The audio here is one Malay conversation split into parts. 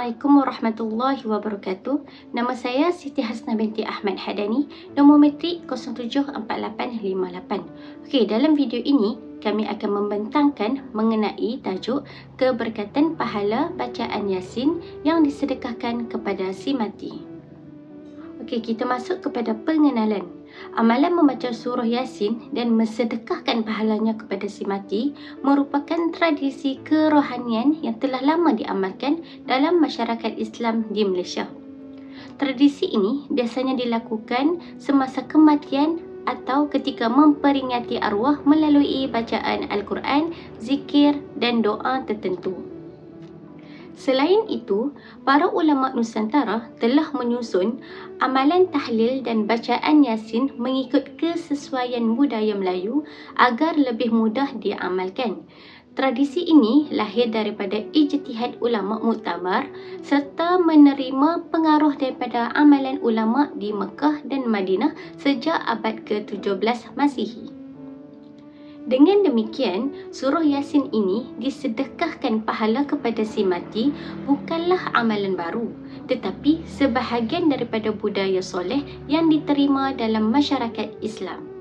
Assalamualaikum warahmatullahi wabarakatuh. Nama saya Siti Hasnah binti Ahmad Hadani, nombor metrik 074858. Okey, dalam video ini kami akan membentangkan mengenai tajuk keberkatan pahala bacaan Yasin yang disedekahkan kepada si mati. Okey, kita masuk kepada pengenalan. Amalan membaca surah Yasin dan mensedekahkan pahalanya kepada si mati merupakan tradisi kerohanian yang telah lama diamalkan dalam masyarakat Islam di Malaysia. Tradisi ini biasanya dilakukan semasa kematian atau ketika memperingati arwah melalui bacaan Al-Quran, zikir dan doa tertentu. Selain itu, para ulama Nusantara telah menyusun amalan tahlil dan bacaan Yasin mengikut kesesuaian budaya Melayu agar lebih mudah diamalkan. Tradisi ini lahir daripada ijtihad ulama muktabar serta menerima pengaruh daripada amalan ulama di Mekah dan Madinah sejak abad ke-17 Masihi. Dengan demikian, surah Yasin ini disedekahkan pahala kepada si mati bukanlah amalan baru, tetapi sebahagian daripada budaya soleh yang diterima dalam masyarakat Islam.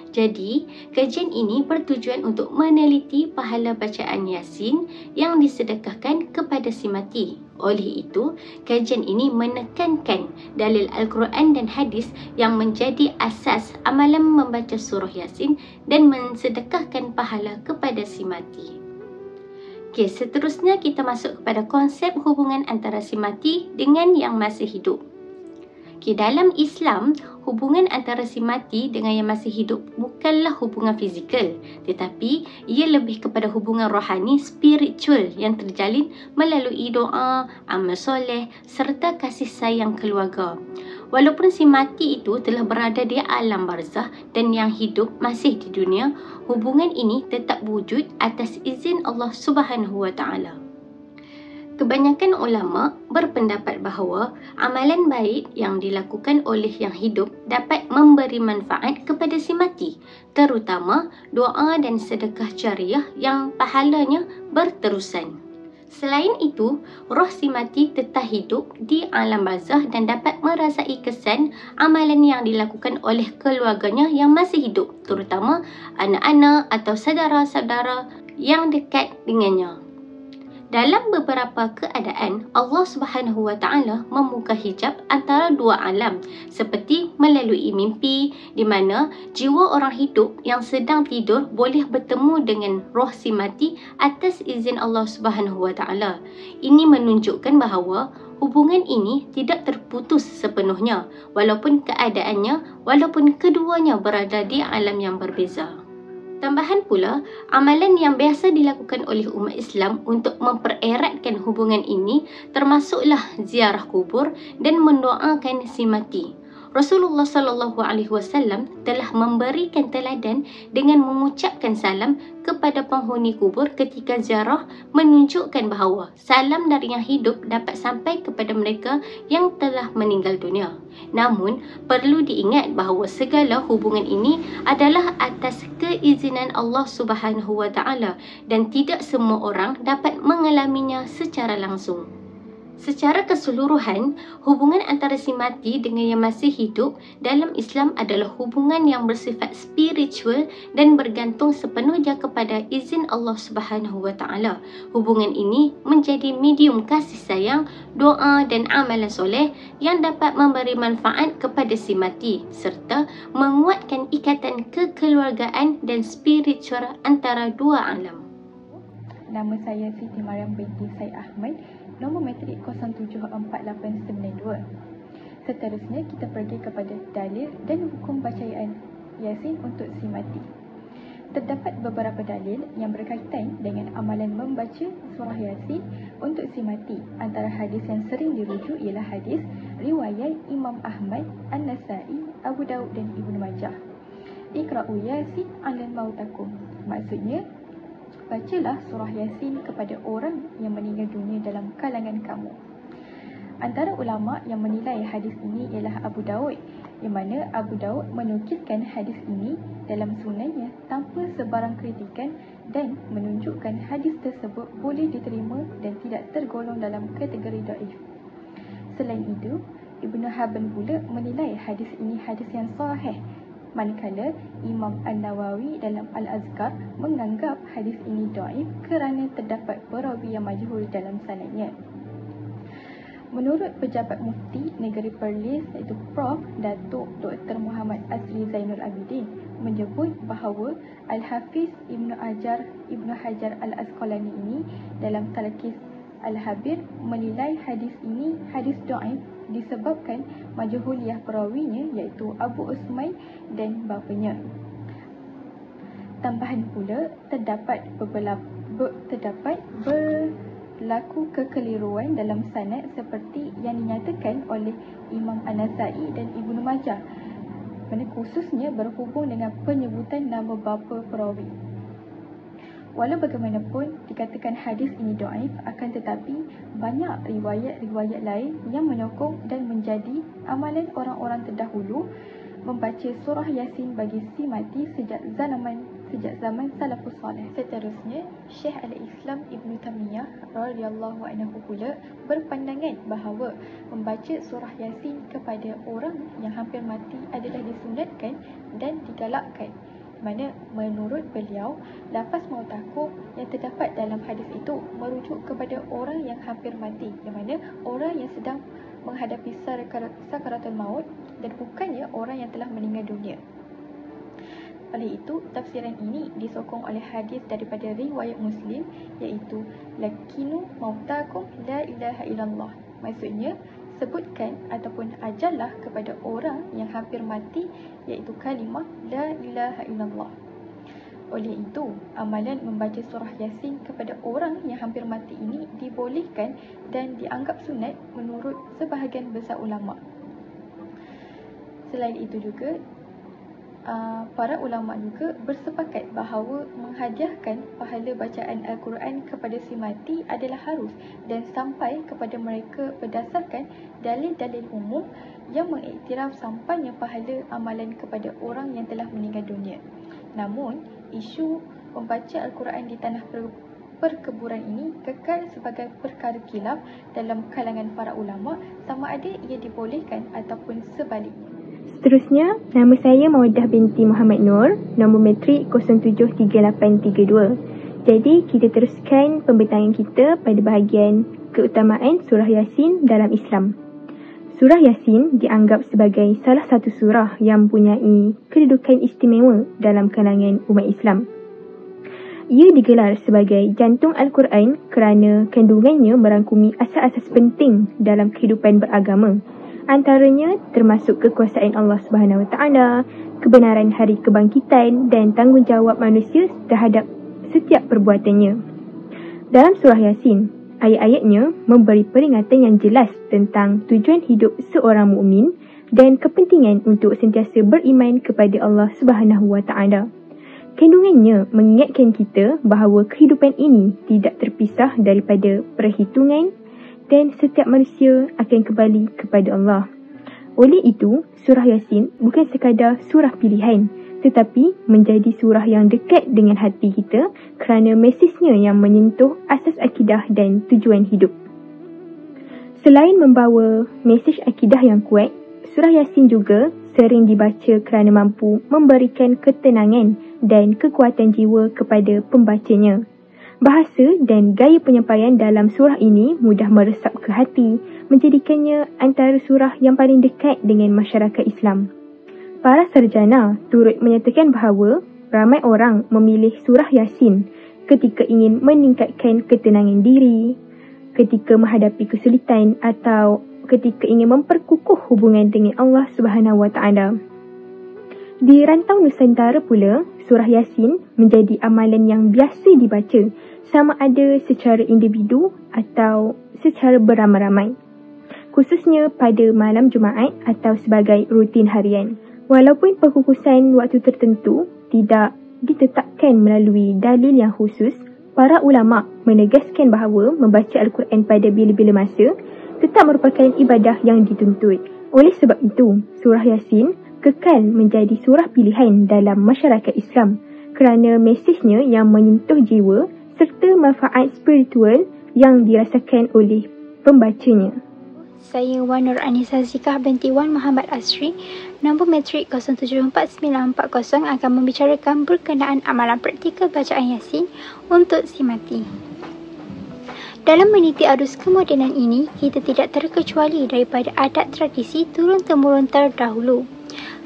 Jadi, kajian ini bertujuan untuk meneliti pahala bacaan Yasin yang disedekahkan kepada si mati. Oleh itu, kajian ini menekankan dalil Al-Quran dan hadis yang menjadi asas amalan membaca surah Yasin dan mensedekahkan pahala kepada si mati. Okey, seterusnya kita masuk kepada konsep hubungan antara si mati dengan yang masih hidup. Okay, dalam Islam, hubungan antara si mati dengan yang masih hidup bukanlah hubungan fizikal, tetapi ia lebih kepada hubungan rohani spiritual yang terjalin melalui doa, amal soleh serta kasih sayang keluarga. Walaupun si mati itu telah berada di alam barzah dan yang hidup masih di dunia, hubungan ini tetap wujud atas izin Allah Subhanahu Wa Taala. Kebanyakan ulama berpendapat bahawa amalan baik yang dilakukan oleh yang hidup dapat memberi manfaat kepada si mati, terutama doa dan sedekah jariah yang pahalanya berterusan. Selain itu, roh si mati tetap hidup di alam barzah dan dapat merasai kesan amalan yang dilakukan oleh keluarganya yang masih hidup, terutama anak-anak atau saudara-saudara yang dekat dengannya. Dalam beberapa keadaan, Allah Subhanahu Wa Taala membuka hijab antara dua alam seperti melalui mimpi di mana jiwa orang hidup yang sedang tidur boleh bertemu dengan roh si mati atas izin Allah Subhanahu Wa Taala. Ini menunjukkan bahawa hubungan ini tidak terputus sepenuhnya walaupun keduanya berada di alam yang berbeza. Tambahan pula, amalan yang biasa dilakukan oleh umat Islam untuk mempereratkan hubungan ini termasuklah ziarah kubur dan mendoakan si mati. Rasulullah SAW telah memberikan teladan dengan mengucapkan salam kepada penghuni kubur ketika ziarah, menunjukkan bahawa salam dari yang hidup dapat sampai kepada mereka yang telah meninggal dunia. Namun, perlu diingat bahawa segala hubungan ini adalah atas keizinan Allah Subhanahu Wa Taala dan tidak semua orang dapat mengalaminya secara langsung. Secara keseluruhan, hubungan antara si mati dengan yang masih hidup dalam Islam adalah hubungan yang bersifat spiritual dan bergantung sepenuhnya kepada izin Allah Subhanahu Wa Taala. Hubungan ini menjadi medium kasih sayang, doa dan amalan soleh yang dapat memberi manfaat kepada si mati serta menguatkan ikatan kekeluargaan dan spiritual antara dua alam. Nama saya Siti Mariam binti Said Ahmad, nombor metrik 074892. Seterusnya kita pergi kepada dalil dan hukum bacaan Yasin untuk si mati. Terdapat beberapa dalil yang berkaitan dengan amalan membaca surah Yasin untuk si mati. Antara hadis yang sering dirujuk ialah hadis riwayat Imam Ahmad, An-Nasai, Abu Daud dan Ibnu Majah. Iqra'u Yasin 'alal mautakum. Maksudnya, bacalah surah Yasin kepada orang yang meninggal dunia dalam kalangan kamu. Antara ulama yang menilai hadis ini ialah Abu Daud, yang mana Abu Daud menukilkan hadis ini dalam sunannya tanpa sebarang kritikan dan menunjukkan hadis tersebut boleh diterima dan tidak tergolong dalam kategori dhaif. Selain itu, Ibnu Hibban pula menilai hadis ini hadis yang sahih, manakala Imam An-Nawawi dalam Al-Azkar menganggap hadis ini dhaif kerana terdapat perawi yang majhul dalam sanadnya. Menurut Pejabat Mufti Negeri Perlis iaitu Prof. Datuk Dr. Muhammad Azli Zainul Abidin menyebut bahawa Al-Hafiz Ibnu Hajar Al-Asqalani ini dalam Talqis Al-Habir menilai hadis ini hadis dhaif disebabkan majhuliyah perawinya iaitu Abu Usman dan bapanya. Tambahan pula terdapat berlaku kekeliruan dalam sanad seperti yang dinyatakan oleh Imam An-Nasai dan Ibnu Majah, mana khususnya berhubung dengan penyebutan nama bapa perawi. Walau bagaimanapun dikatakan hadis ini dhaif, akan tetapi banyak riwayat-riwayat lain yang menyokong dan menjadi amalan orang-orang terdahulu membaca surah Yasin bagi si mati sejak zaman salafus salih. Seterusnya, Syekh Al-Islam Ibn Taymiyah radhiyallahu anhu pula berpandangan bahawa membaca surah Yasin kepada orang yang hampir mati adalah disunatkan dan digalakkan. Mana menurut beliau, lafaz maut takum yang terdapat dalam hadis itu merujuk kepada orang yang hampir mati, yang mana orang yang sedang menghadapi sakaratul maut dan bukannya orang yang telah meninggal dunia. Oleh itu, tafsiran ini disokong oleh hadis daripada riwayat Muslim iaitu lakinu mautakum la ilaha illallah. Maksudnya, sebutkan ataupun ajarlah kepada orang yang hampir mati iaitu kalimah la ilaha illallah. Oleh itu, amalan membaca surah Yasin kepada orang yang hampir mati ini dibolehkan dan dianggap sunat menurut sebahagian besar ulama. Selain itu juga, para ulama juga bersepakat bahawa menghadiahkan pahala bacaan Al-Quran kepada si mati adalah harus dan sampai kepada mereka berdasarkan dalil-dalil umum yang mengiktiraf sampainya pahala amalan kepada orang yang telah meninggal dunia. Namun, isu membaca Al-Quran di tanah perkuburan ini kekal sebagai perkara khilaf dalam kalangan para ulama sama ada ia dibolehkan ataupun sebaliknya. Seterusnya, nama saya Mawaddah binti Muhammad Nur, nombor matrik 073832. Jadi, kita teruskan pembentangan kita pada bahagian keutamaan surah Yasin dalam Islam. Surah Yasin dianggap sebagai salah satu surah yang mempunyai kedudukan istimewa dalam kalangan umat Islam. Ia digelar sebagai jantung Al-Quran kerana kandungannya merangkumi asas-asas penting dalam kehidupan beragama. Antaranya termasuk kekuasaan Allah Subhanahu Wa Taala, kebenaran hari kebangkitan dan tanggungjawab manusia terhadap setiap perbuatannya. Dalam surah Yasin, ayat-ayatnya memberi peringatan yang jelas tentang tujuan hidup seorang mukmin dan kepentingan untuk sentiasa beriman kepada Allah Subhanahu Wa Taala. Kandungannya mengingatkan kita bahawa kehidupan ini tidak terpisah daripada perhitungan dan setiap manusia akan kembali kepada Allah. Oleh itu, surah Yasin bukan sekadar surah pilihan, tetapi menjadi surah yang dekat dengan hati kita kerana mesejnya yang menyentuh asas akidah dan tujuan hidup. Selain membawa mesej akidah yang kuat, surah Yasin juga sering dibaca kerana mampu memberikan ketenangan dan kekuatan jiwa kepada pembacanya. Bahasa dan gaya penyampaian dalam surah ini mudah meresap ke hati, menjadikannya antara surah yang paling dekat dengan masyarakat Islam. Para sarjana turut menyatakan bahawa ramai orang memilih surah Yasin ketika ingin meningkatkan ketenangan diri, ketika menghadapi kesulitan atau ketika ingin memperkukuh hubungan dengan Allah Subhanahu Wa Taala. Di rantau Nusantara pula, surah Yasin menjadi amalan yang biasa dibaca sama ada secara individu atau secara beramai-ramai, khususnya pada malam Jumaat atau sebagai rutin harian. Walaupun pengkhususan waktu tertentu tidak ditetapkan melalui dalil yang khusus, para ulama menegaskan bahawa membaca Al-Quran pada bila-bila masa tetap merupakan ibadah yang dituntut. Oleh sebab itu, surah Yasin kekal menjadi surah pilihan dalam masyarakat Islam kerana mesejnya yang menyentuh jiwa serta manfaat spiritual yang dirasakan oleh pembacanya. Saya Wan Nur Anisa Zikah binti Wan Muhammad Asri, nombor matrik 074940 akan membicarakan berkenaan amalan praktikal bacaan Yasin untuk si mati. Dalam meniti arus kemodenan ini, kita tidak terkecuali daripada adat tradisi turun-temurun terdahulu.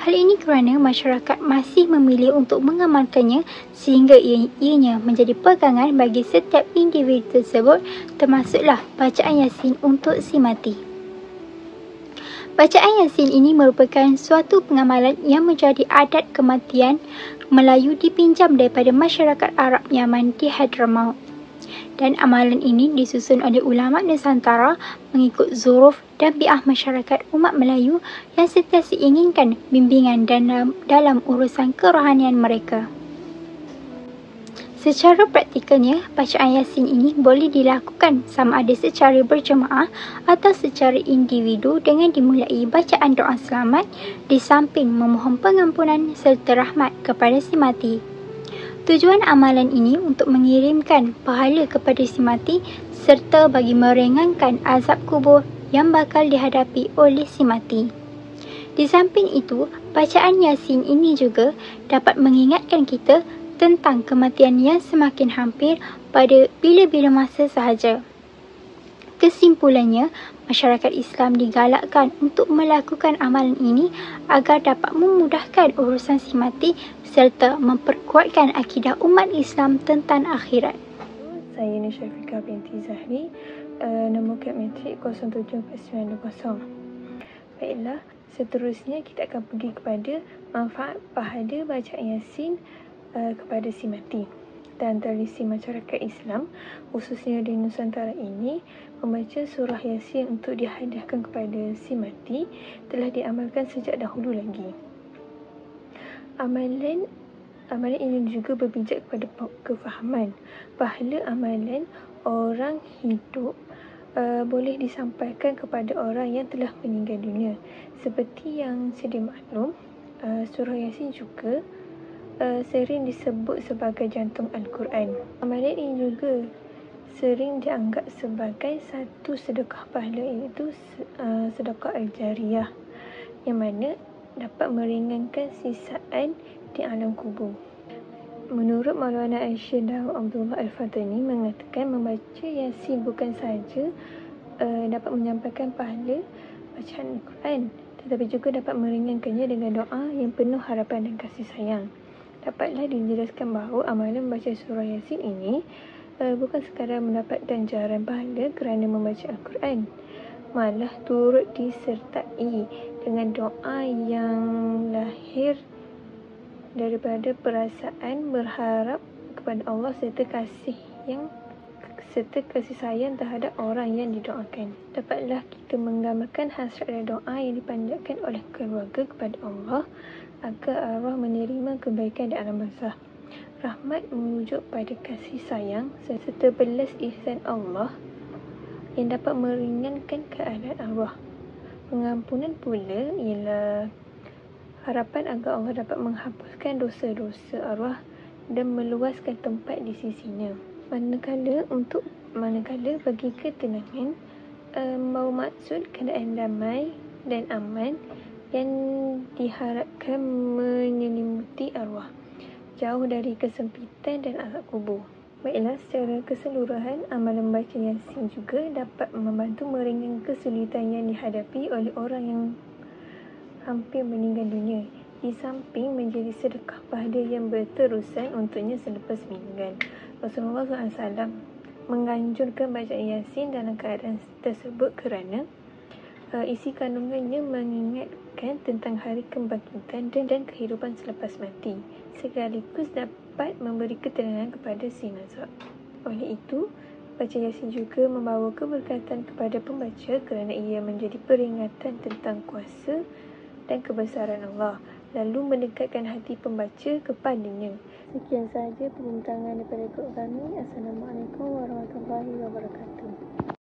Hal ini kerana masyarakat masih memilih untuk mengamalkannya sehingga ianya menjadi pegangan bagi setiap individu tersebut, termasuklah bacaan Yasin untuk si mati. Bacaan Yasin ini merupakan suatu pengamalan yang menjadi adat kematian Melayu dipinjam daripada masyarakat Arab Yaman di Hadramaut. Dan amalan ini disusun oleh ulama Nusantara mengikut zuruf dan bi'ah masyarakat umat Melayu yang sentiasa inginkan bimbingan dalam urusan kerohanian mereka. Secara praktikalnya, bacaan Yasin ini boleh dilakukan sama ada secara berjemaah atau secara individu dengan dimulai bacaan doa selamat di samping memohon pengampunan serta rahmat kepada si mati. Tujuan amalan ini untuk mengirimkan pahala kepada si mati serta bagi meringankan azab kubur yang bakal dihadapi oleh si mati. Di samping itu, bacaan Yasin ini juga dapat mengingatkan kita tentang kematian yang semakin hampir pada bila-bila masa sahaja. Kesimpulannya, masyarakat Islam digalakkan untuk melakukan amalan ini agar dapat memudahkan urusan si mati serta memperkuatkan akidah umat Islam tentang akhirat. Saya Nishafiqah binti Zahri, nombor kad matrik 074920. Baiklah, seterusnya kita akan pergi kepada manfaat pahala bacaan Yasin kepada si mati. Dan tradisi masyarakat Islam, khususnya di Nusantara ini, membaca surah Yasin untuk dihadiahkan kepada si mati telah diamalkan sejak dahulu lagi. Amalan ini juga berpijak kepada kefahaman pahala amalan orang hidup boleh disampaikan kepada orang yang telah meninggal dunia. Seperti yang sedia maklum, surah Yasin juga sering disebut sebagai jantung Al-Quran. Amalan ini juga sering dianggap sebagai satu sedekah pahala, iaitu sedekah Al-Jariyah, yang mana dapat meringankan sisaan di alam kubur. Menurut Maulana Aisyah Daud Abdullah Al-Fatani mengatakan membaca Yasin bukan sahaja dapat menyampaikan pahala bacaan Al-Quran, tetapi juga dapat meringankannya dengan doa yang penuh harapan dan kasih sayang. Dapatlah dijelaskan bahawa amalan membaca surah Yasin ini bukan sekadar mendapat ganjaran pahala kerana membaca Al-Quran, malah turut disertai dengan doa yang lahir daripada perasaan berharap kepada Allah serta kasih sayang terhadap orang yang didoakan. Dapatlah kita menggambarkan hasrat dan doa yang dipanjatkan oleh keluarga kepada Allah agar arwah menerima kebaikan di alam barzakh. Rahmat merujuk pada kasih sayang serta belas ihsan Allah yang dapat meringankan keadaan arwah. Pengampunan pula ialah harapan agar Allah dapat menghapuskan dosa-dosa arwah dan meluaskan tempat di sisinya. Manakala bagi ketenangan, membawa maksud keadaan damai dan aman yang diharapkan menyelimuti arwah, jauh dari kesempitan dan azab kubur. Baiklah, secara keseluruhan, amalan baca Yasin juga dapat membantu meringankan kesulitan yang dihadapi oleh orang yang hampir meninggal dunia, di samping menjadi sedekah pahala yang berterusan untuknya selepas meninggal. Rasulullah SAW menganjurkan bacaan Yasin dalam keadaan tersebut kerana isi kandungannya mengingatkan tentang hari kebangkitan dan kehidupan selepas mati, sekaligus dapat memberi ketenangan kepada si nazak. Oleh itu, baca Yasin juga membawa keberkatan kepada pembaca kerana ia menjadi peringatan tentang kuasa dan kebesaran Allah, lalu mendekatkan hati pembaca kepadanya. Sekian sahaja pembincangan daripada grup kami. Assalamualaikum warahmatullahi wabarakatuh.